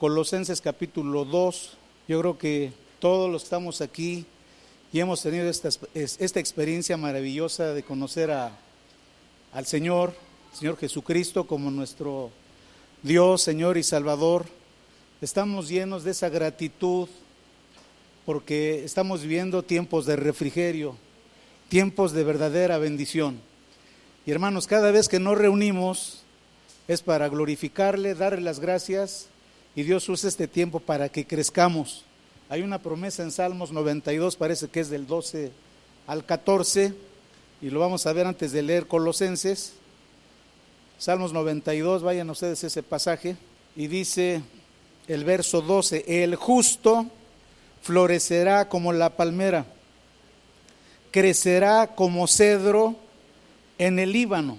Colosenses capítulo 2. Yo creo que todos los que estamos aquí y hemos tenido esta experiencia maravillosa de conocer al Señor Jesucristo como nuestro Dios, Señor y Salvador. Estamos llenos de esa gratitud porque estamos viviendo tiempos de refrigerio, tiempos de verdadera bendición. Y hermanos, cada vez que nos reunimos es para glorificarle, darle las gracias, y Dios usa este tiempo para que crezcamos. Hay una promesa en Salmos 92, parece que es del 12 al 14, y lo vamos a ver antes de leer Colosenses. Salmos 92, vayan ustedes a ese pasaje, y dice el verso 12: el justo florecerá como la palmera, crecerá como cedro en el Líbano.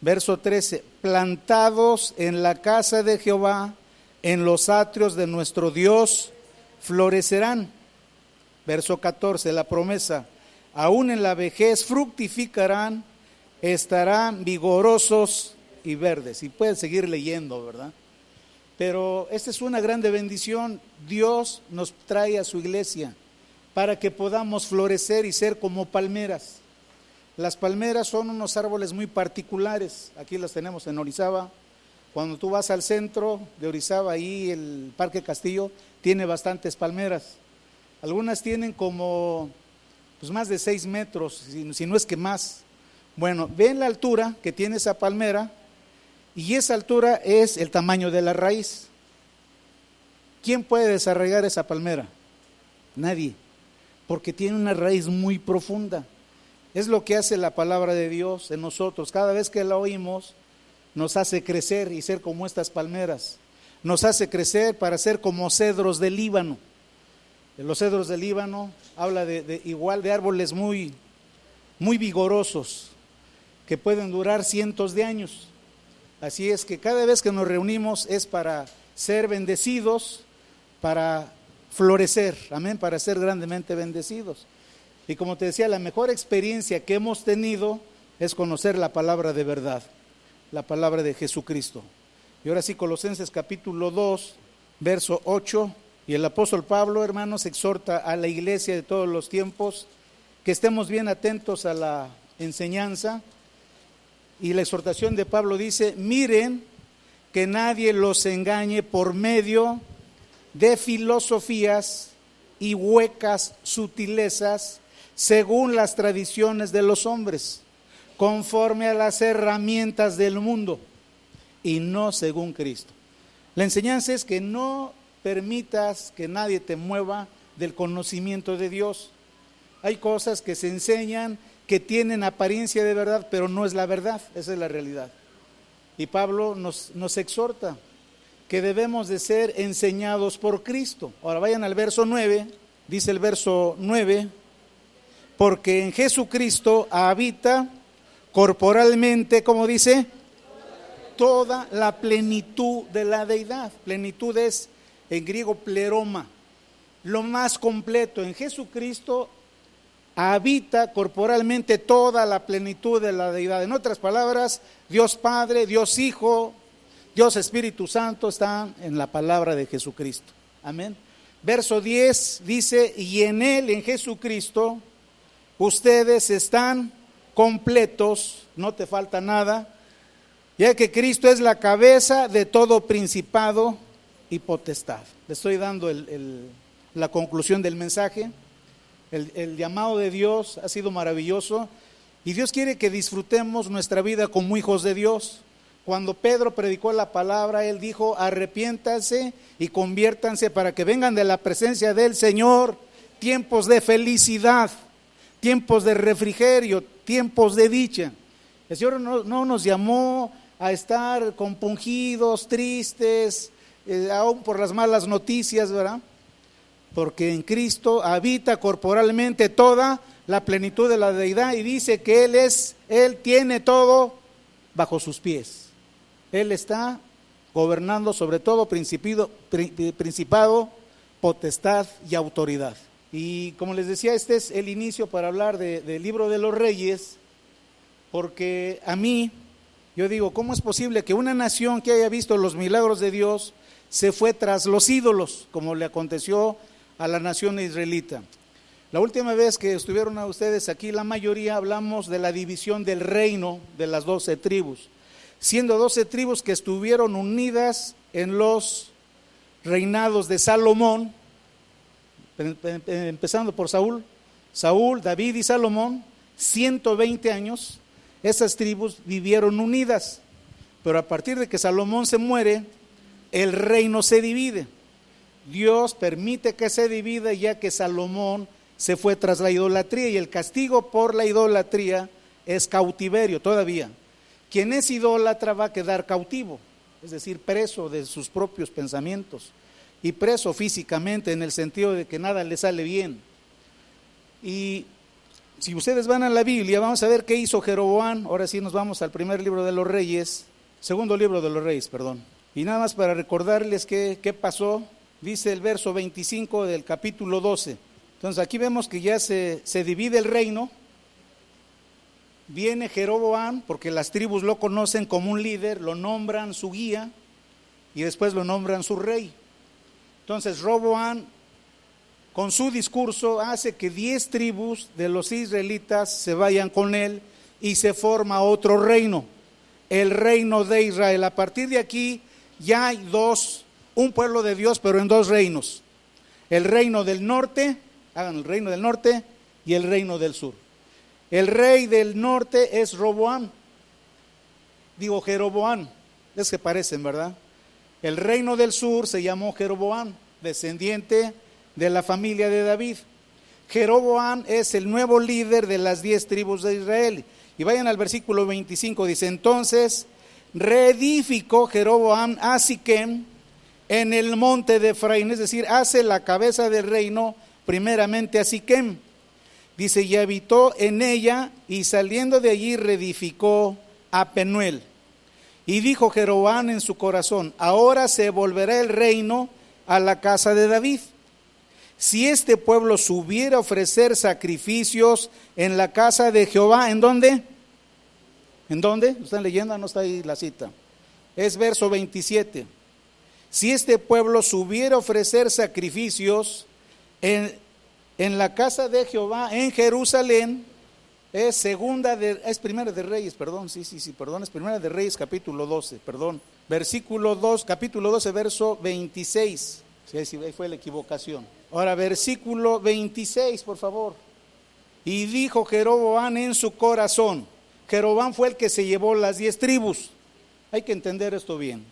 Verso 13: plantados en la casa de Jehová, en los atrios de nuestro Dios, florecerán. Verso 14, la promesa: aún en la vejez fructificarán, estarán vigorosos y verdes. Y pueden seguir leyendo, ¿verdad? Pero esta es una grande bendición. Dios nos trae a su iglesia para que podamos florecer y ser como palmeras. Las palmeras son unos árboles muy particulares. Aquí las tenemos en Orizaba. Cuando tú vas al centro de Orizaba, ahí el Parque Castillo tiene bastantes palmeras. Algunas tienen como más de 6 metros, si no es que más. Bueno, ven la altura que tiene esa palmera, y esa altura es el tamaño de la raíz. ¿Quién puede desarraigar esa palmera? Nadie, porque tiene una raíz muy profunda. Es lo que hace la palabra de Dios en nosotros. Cada vez que la oímos, nos hace crecer y ser como estas palmeras. Nos hace crecer para ser como cedros del Líbano. Los cedros del Líbano habla igual de árboles muy vigorosos, que pueden durar cientos de años. Así es que cada vez que nos reunimos es para ser bendecidos, para florecer, amén, para ser grandemente bendecidos. Y como te decía, la mejor experiencia que hemos tenido es conocer la palabra de verdad, la palabra de Jesucristo. Y ahora sí, Colosenses capítulo 2, verso 8, y el apóstol Pablo, hermanos, exhorta a la iglesia de todos los tiempos que estemos bien atentos a la enseñanza. Y la exhortación de Pablo dice: miren que nadie los engañe por medio de filosofías y huecas sutilezas, según las tradiciones de los hombres, conforme a las herramientas del mundo, y no según Cristo. La enseñanza es que no permitas que nadie te mueva del conocimiento de Dios. Hay cosas que se enseñan que tienen apariencia de verdad, pero no es la verdad, esa es la realidad. Y Pablo nos exhorta que debemos de ser enseñados por Cristo. Ahora vayan al verso 9, dice el verso 9: porque en Jesucristo habita corporalmente, como dice, toda la plenitud de la deidad. Plenitud es en griego pleroma, lo más completo. En Jesucristo habita corporalmente toda la plenitud de la deidad. En otras palabras, Dios Padre, Dios Hijo, Dios Espíritu Santo están en la palabra de Jesucristo. Amén. Verso 10 dice: y en Él, en Jesucristo, ustedes están completos, no te falta nada, ya que Cristo es la cabeza de todo principado y potestad. Le estoy dando la conclusión del mensaje. El llamado de Dios ha sido maravilloso, y Dios quiere que disfrutemos nuestra vida como hijos de Dios. Cuando Pedro predicó la palabra, él dijo: arrepiéntanse y conviértanse para que vengan de la presencia del Señor tiempos de felicidad, tiempos de refrigerio, tiempos de dicha. El Señor no nos llamó a estar compungidos, tristes, aún por las malas noticias, ¿verdad? Porque en Cristo habita corporalmente toda la plenitud de la deidad, y dice que Él tiene todo bajo sus pies. Él está gobernando sobre todo principado, potestad y autoridad. Y como les decía, este es el inicio para hablar del libro de los Reyes, porque yo digo, ¿cómo es posible que una nación que haya visto los milagros de Dios se fue tras los ídolos, como le aconteció a la nación israelita. La última vez que estuvieron a ustedes aquí, la mayoría hablamos de la división del reino de las 12 tribus, siendo 12 tribus que estuvieron unidas en los reinados de Salomón, empezando por Saúl, David y Salomón, 120 años, esas tribus vivieron unidas, pero a partir de que Salomón se muere, el reino se divide. Dios permite que se divida ya que Salomón se fue tras la idolatría, y el castigo por la idolatría es cautiverio todavía. Quien es idólatra va a quedar cautivo, es decir, preso de sus propios pensamientos, y preso físicamente en el sentido de que nada le sale bien. Y si ustedes van a la Biblia, vamos a ver qué hizo Jeroboam. Ahora sí nos vamos al primer libro de los Reyes, segundo libro de los Reyes, perdón. Y nada más para recordarles qué pasó, dice el verso 25 del capítulo 12. Entonces aquí vemos que ya se divide el reino. Viene Jeroboam, porque las tribus lo conocen como un líder, lo nombran su guía y después lo nombran su rey. Entonces Roboam, con su discurso, hace que 10 tribus de los israelitas se vayan con él y se forma otro reino, el reino de Israel. A partir de aquí ya hay un pueblo de Dios, pero en 2 reinos. El reino del norte, hagan el reino del norte y el reino del sur. El rey del norte es Jeroboam, es que parecen, ¿verdad? El reino del sur se llamó Jeroboam, descendiente de la familia de David. Jeroboam es el nuevo líder de las 10 tribus de Israel. Y vayan al versículo 25, dice: entonces reedificó Jeroboam a Siquem en el monte de Efraín, es decir, hace la cabeza del reino primeramente a Siquem. Dice, y habitó en ella, y saliendo de allí reedificó a Penuel. Y dijo Jeroboam en su corazón: ahora se volverá el reino a la casa de David. Si este pueblo subiera a ofrecer sacrificios en la casa de Jehová, ¿en dónde? ¿En dónde? ¿Están leyendo? No está ahí la cita. Es verso 27. Si este pueblo subiera a ofrecer sacrificios en la casa de Jehová, en Jerusalén, es Primera de Reyes, perdón, es Primera de Reyes, capítulo 12, versículo 2, capítulo 12, verso 26. Sí, ahí fue la equivocación. Ahora, versículo 26, por favor. Y dijo Jeroboam en su corazón. Jeroboam fue el que se llevó las 10 tribus. Hay que entender esto bien.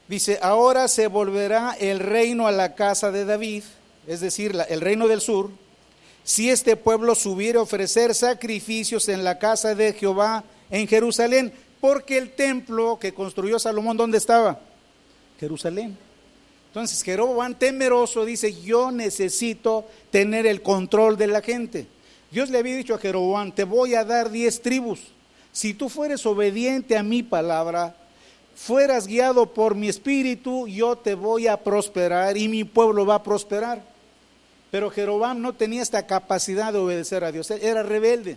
Dice, ahora se volverá el reino a la casa de David, es decir, el reino del sur, si este pueblo subiera a ofrecer sacrificios en la casa de Jehová en Jerusalén, porque el templo que construyó Salomón, ¿dónde estaba? Jerusalén. Entonces Jeroboam, temeroso, dice, yo necesito tener el control de la gente. Dios le había dicho a Jeroboam, te voy a dar 10 tribus, si tú fueres obediente a mi palabra, fueras guiado por mi espíritu, yo te voy a prosperar y mi pueblo va a prosperar. Pero Jeroboam no tenía esta capacidad de obedecer a Dios, era rebelde.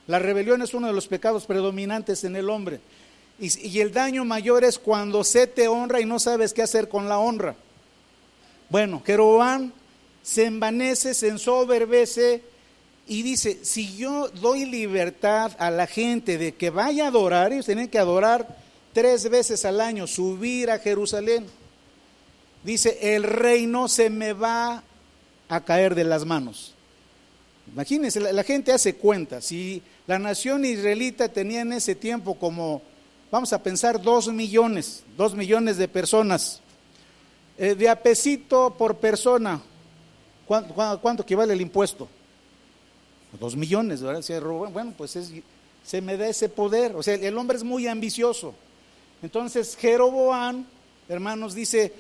La rebelión es uno de los pecados predominantes en el hombre. Y el daño mayor es cuando se te honra y no sabes qué hacer con la honra. Bueno, Jeroboam se envanece, se ensoberbece y dice, si yo doy libertad a la gente de que vaya a adorar, ellos tienen que adorar 3 veces al año, subir a Jerusalén. Dice, el reino se me va a caer de las manos. Imagínense, la gente hace cuenta, si la nación israelita tenía en ese tiempo como, vamos a pensar, 2 millones de personas, de a pesito por persona, ¿cuánto equivale el impuesto? 2 millones, ¿verdad? Bueno, pues se me da ese poder, o sea, el hombre es muy ambicioso. Entonces Jeroboam, hermanos, dice,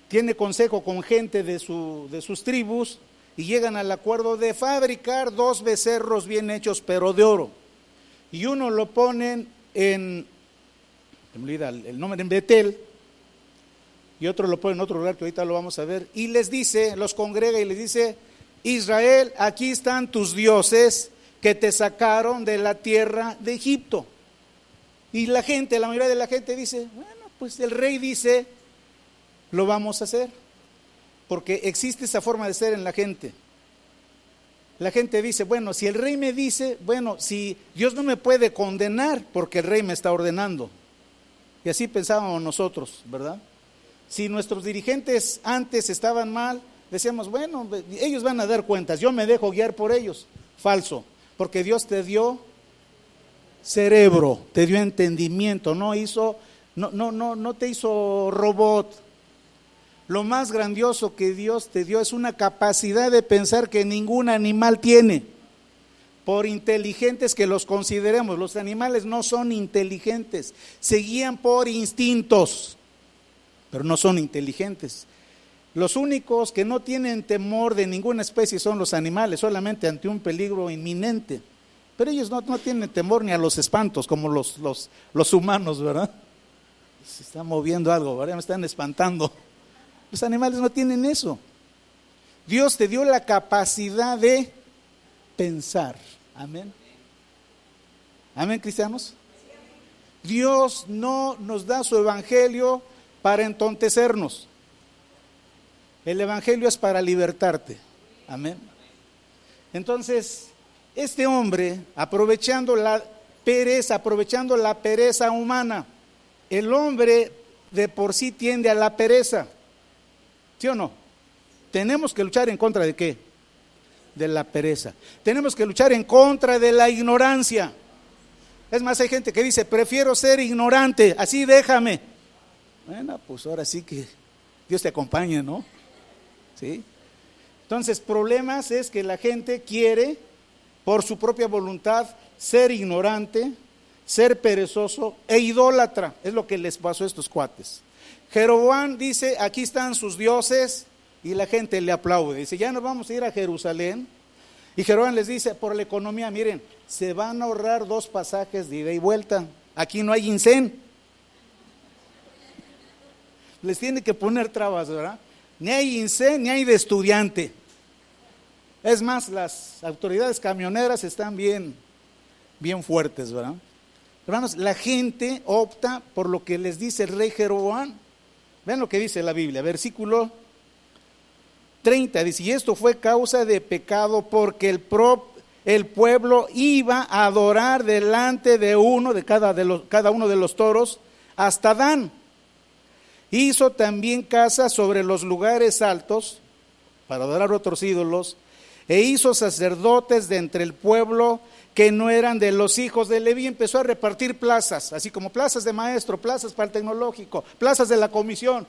tiene consejo con gente de sus tribus y llegan al acuerdo de fabricar 2 becerros bien hechos, pero de oro. Y uno lo ponen en el nombre, en Betel, y otro lo ponen en otro lugar que ahorita lo vamos a ver, y les dice, los congrega y les dice, Israel, aquí están tus dioses que te sacaron de la tierra de Egipto. Y la mayoría de la gente dice, bueno, pues el rey dice, lo vamos a hacer. Porque existe esa forma de ser en la gente. La gente dice, bueno, si el rey me dice, bueno, si Dios no me puede condenar porque el rey me está ordenando. Y así pensábamos nosotros, ¿verdad? Si nuestros dirigentes antes estaban mal, decíamos, bueno, ellos van a dar cuentas, yo me dejo guiar por ellos. Falso, porque Dios te dio cerebro, te dio entendimiento, no te hizo robot. Lo más grandioso que Dios te dio es una capacidad de pensar que ningún animal tiene. Por inteligentes que los consideremos, los animales no son inteligentes, se guían por instintos, pero no son inteligentes. Los únicos que no tienen temor de ninguna especie son los animales, solamente ante un peligro inminente. Pero ellos no tienen temor ni a los espantos como los humanos, ¿verdad? Se está moviendo algo, ¿verdad? Me están espantando. Los animales no tienen eso. Dios te dio la capacidad de pensar. Amén. Amén, cristianos. Dios no nos da su evangelio para entontecernos. El evangelio es para libertarte. Amén. Entonces, este hombre, aprovechando la pereza humana, el hombre de por sí tiende a la pereza. ¿Sí o no? Tenemos que luchar en contra de ¿qué? De la pereza. Tenemos que luchar en contra de la ignorancia. Es más, hay gente que dice, prefiero ser ignorante, así déjame. Bueno, pues ahora sí que Dios te acompañe, ¿no? ¿Sí? Entonces, problemas es que la gente quiere, por su propia voluntad, ser ignorante, ser perezoso e idólatra. Es lo que les pasó a estos cuates. Jeroboam dice, aquí están sus dioses, y la gente le aplaude. Dice, ya nos vamos a ir a Jerusalén. Y Jeroboam les dice, por la economía, miren, se van a ahorrar 2 pasajes de ida y vuelta. Aquí no hay incén. Les tiene que poner trabas, ¿verdad? Ni hay incén, ni hay de estudiante. Es más, las autoridades camioneras están bien fuertes, ¿verdad? Hermanos, la gente opta por lo que les dice el rey Jeroboam. Vean lo que dice la Biblia, versículo 30, dice, y esto fue causa de pecado porque el pueblo iba a adorar delante de cada uno de los toros hasta Dan. Hizo también casa sobre los lugares altos para adorar otros ídolos, e hizo sacerdotes de entre el pueblo que no eran de los hijos de Leví. Empezó a repartir plazas, así como plazas de maestro, plazas para el tecnológico, plazas de la comisión.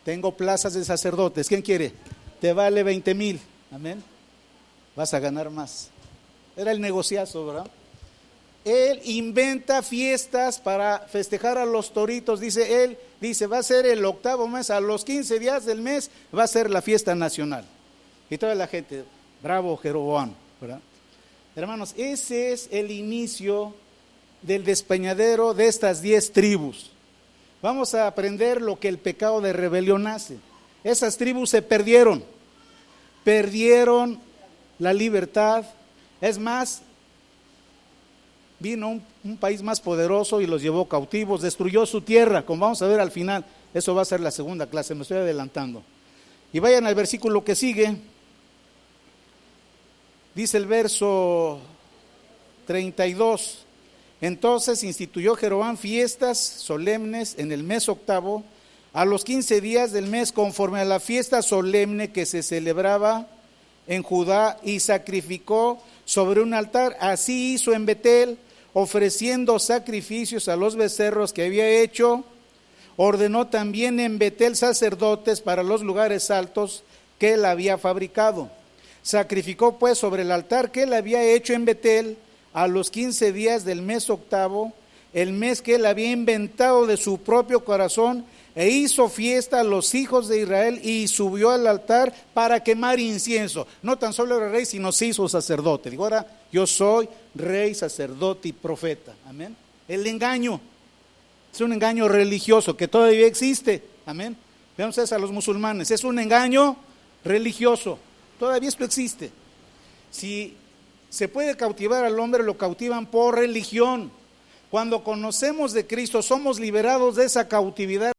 Tengo plazas de sacerdotes, ¿quién quiere? Te vale 20,000, amén. Vas a ganar más. Era el negociazo, ¿verdad? Él inventa fiestas para festejar a los toritos, él dice, va a ser el 8º mes, a los 15 días del mes va a ser la fiesta nacional. Y toda la gente, bravo Jeroboam, ¿verdad? Hermanos, ese es el inicio del despeñadero de estas 10 tribus. Vamos a aprender lo que el pecado de rebelión hace. Esas tribus se perdieron la libertad. Es más, vino un país más poderoso y los llevó cautivos, destruyó su tierra, como vamos a ver al final. Eso va a ser la segunda clase, me estoy adelantando. Y vayan al versículo que sigue. Dice el verso 32, entonces instituyó Jeroboam fiestas solemnes en el mes 8º, a los 15 días del mes, conforme a la fiesta solemne que se celebraba en Judá, y sacrificó sobre un altar. Así hizo en Betel, ofreciendo sacrificios a los becerros que había hecho. Ordenó también en Betel sacerdotes para los lugares altos que él había fabricado. Sacrificó pues sobre el altar que él había hecho en Betel a los 15 días del mes 8º, el mes que él había inventado de su propio corazón, e hizo fiesta a los hijos de Israel y subió al altar para quemar incienso. No tan solo era rey, sino se hizo sacerdote. Digo, ahora yo soy rey, sacerdote y profeta. Amén. El engaño es un engaño religioso que todavía existe. Amén. Veamos eso a los musulmanes. Es un engaño religioso. Todavía esto existe. Si se puede cautivar al hombre, lo cautivan por religión. Cuando conocemos de Cristo, somos liberados de esa cautividad